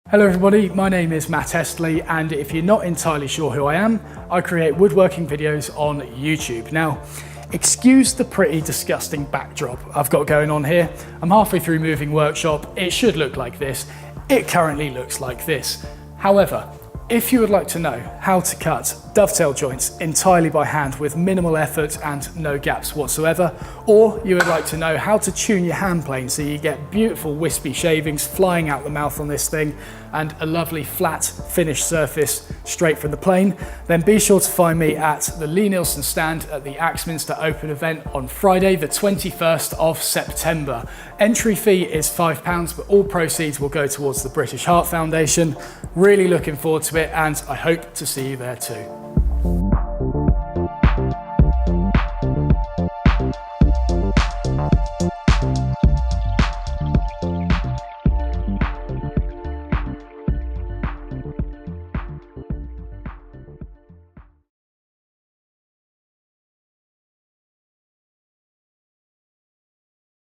Hello everybody, my name is Matt Estlea, and if you're not entirely sure who I am, I create woodworking videos on YouTube. Now, excuse the pretty disgusting backdrop I've got going on here. I'm halfway through moving workshop. It should look like this. It currently looks like this. However, if you would like to know how to cut dovetail joints entirely by hand with minimal effort and no gaps whatsoever, or you would like to know how to tune your hand plane so you get beautiful wispy shavings flying out the mouth on this thing and a lovely flat finished surface straight from the plane, then be sure to find me at the Lee Nielsen stand at the Axminster Open event on Friday the 21st of September. Entry fee is £5, but all proceeds will go towards the British Heart Foundation. Really looking forward to it, and I hope to see you there too.